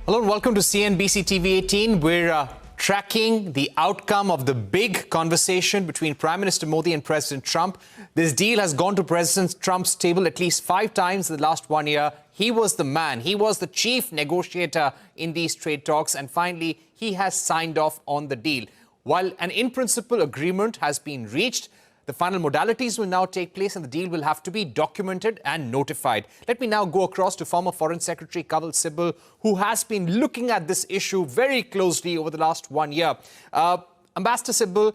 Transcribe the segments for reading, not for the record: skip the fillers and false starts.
Hello and welcome to CNBC TV18. We're tracking the outcome of the big conversation between Prime Minister Modi and President Trump. This deal has gone to President Trump's table at least 5 times in the last 1 year. He was the man. He was the chief negotiator in these trade talks. And finally, he has signed off on the deal. While an in-principle agreement has been reached, the final modalities will now take place and the deal will have to be documented and notified. Let me now go across to former Foreign Secretary Kanwal Sibal, who has been looking at this issue very closely over the last 1 year. Ambassador Sibal,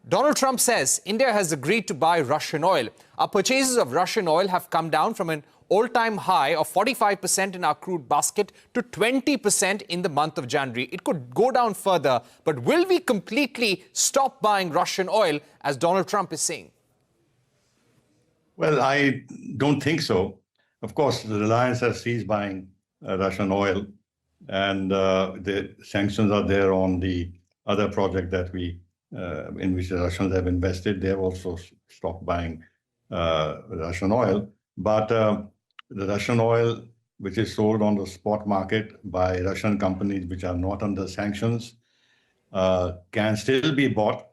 Donald Trump says India has agreed to buy Russian oil. Our purchases of Russian oil have come down from an all-time high of 45% in our crude basket to 20% in the month of January. It could go down further, but will we completely stop buying Russian oil, as Donald Trump is saying? Well, I don't think so. Of course, the Reliance has ceased buying Russian oil, and the sanctions are there on the other project that in which the Russians have invested. They have also stopped buying Russian oil. But the Russian oil, which is sold on the spot market by Russian companies which are not under sanctions, can still be bought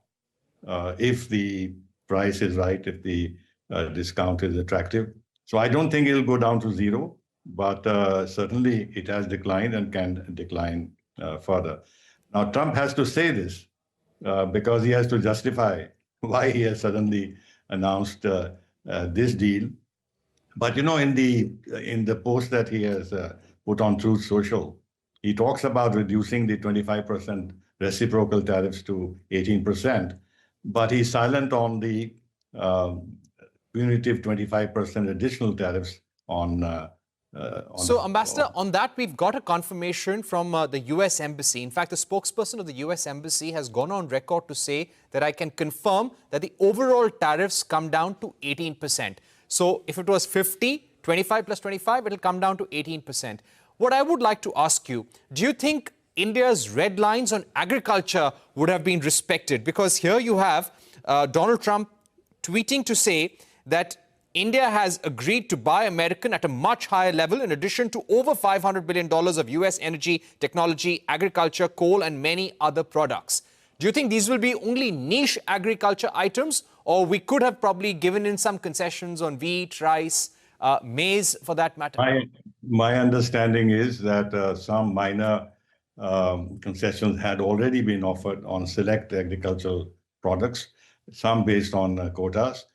if the price is right, if the discount is attractive. So I don't think it'll go down to zero, but certainly it has declined and can decline further. Now, Trump has to say this because he has to justify why he has suddenly announced this deal. But you know, in the post that he has put on Truth Social, he talks about reducing the 25% reciprocal tariffs to 18%, but he's silent on the punitive 25% additional tariffs on. So, Ambassador, on that, we've got a confirmation from the U.S. Embassy. In fact, the spokesperson of the U.S. Embassy has gone on record to say that I can confirm that the overall tariffs come down to 18%. So if it was 50, 25 plus 25, it'll come down to 18%. What I would like to ask you, do you think India's red lines on agriculture would have been respected? Because here you have Donald Trump tweeting to say that India has agreed to buy American at a much higher level, in addition to over $500 billion of US energy, technology, agriculture, coal, and many other products. Do you think these will be only niche agriculture items, or we could have probably given in some concessions on wheat, rice, maize, for that matter? My understanding is that some minor concessions had already been offered on select agricultural products, some based on quotas.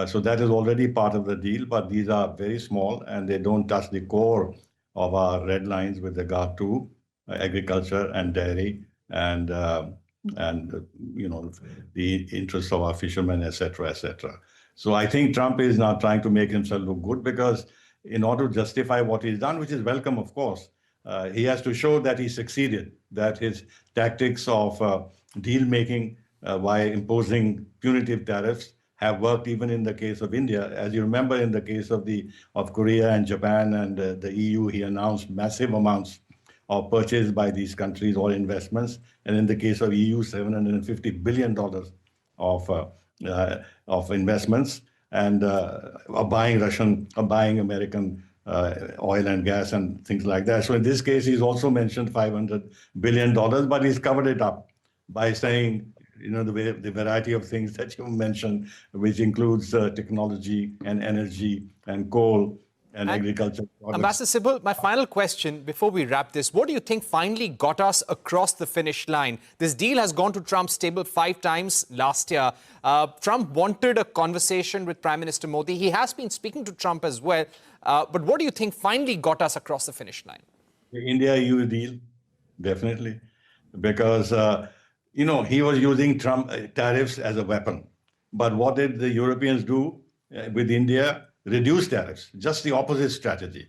So that is already part of the deal, but these are very small and they don't touch the core of our red lines with regard to agriculture and dairy and you know, the interests of our fishermen, etc., etc. So I think Trump is now trying to make himself look good, because in order to justify what he's done, which is welcome, of course, he has to show that he succeeded, that his tactics of deal making by imposing punitive tariffs have worked even in the case of India. As you remember, in the case of Korea and Japan and the EU, he announced massive amounts of purchase by these countries or investments, and in the case of EU, $750 billion of investments, and buying American oil and gas and things like that. So in this case, he's also mentioned $500 billion, but he's covered it up by saying, you know, the variety of things that you mentioned, which includes technology and energy and coal and agriculture products. Ambassador Sibal, my final question before we wrap this, what do you think finally got us across the finish line? This deal has gone to Trump's table 5 times last year. Trump wanted a conversation with Prime Minister Modi. He has been speaking to Trump as well. But what do you think finally got us across the finish line? The India-EU deal, definitely. Because, you know, he was using Trump tariffs as a weapon. But what did the Europeans do with India? Reduce tariffs, just the opposite strategy.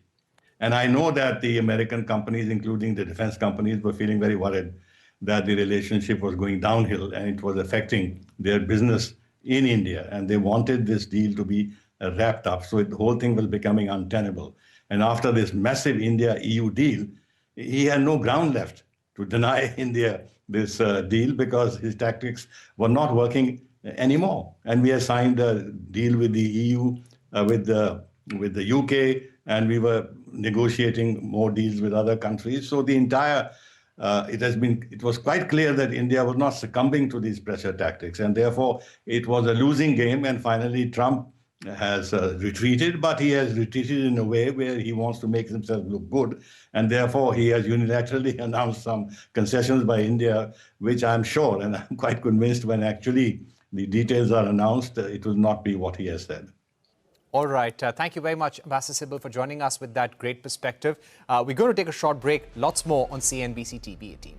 And I know that the American companies, including the defense companies, were feeling very worried that the relationship was going downhill and it was affecting their business in India. And they wanted this deal to be wrapped up. So the whole thing was becoming untenable. And after this massive India-EU deal, he had no ground left to deny India this deal, because his tactics were not working anymore. And we had signed a deal with the EU, with the UK, and we were negotiating more deals with other countries. So the entire it was quite clear that India was not succumbing to these pressure tactics, and therefore it was a losing game. And finally, Trump has retreated, but he has retreated in a way where he wants to make himself look good, and therefore he has unilaterally announced some concessions by India, which I'm sure, and I'm quite convinced, when actually the details are announced, it will not be what he has said. All right. Thank you very much, Ambassador Sibal, for joining us with that great perspective. We're going to take a short break. Lots more on CNBC TV 18.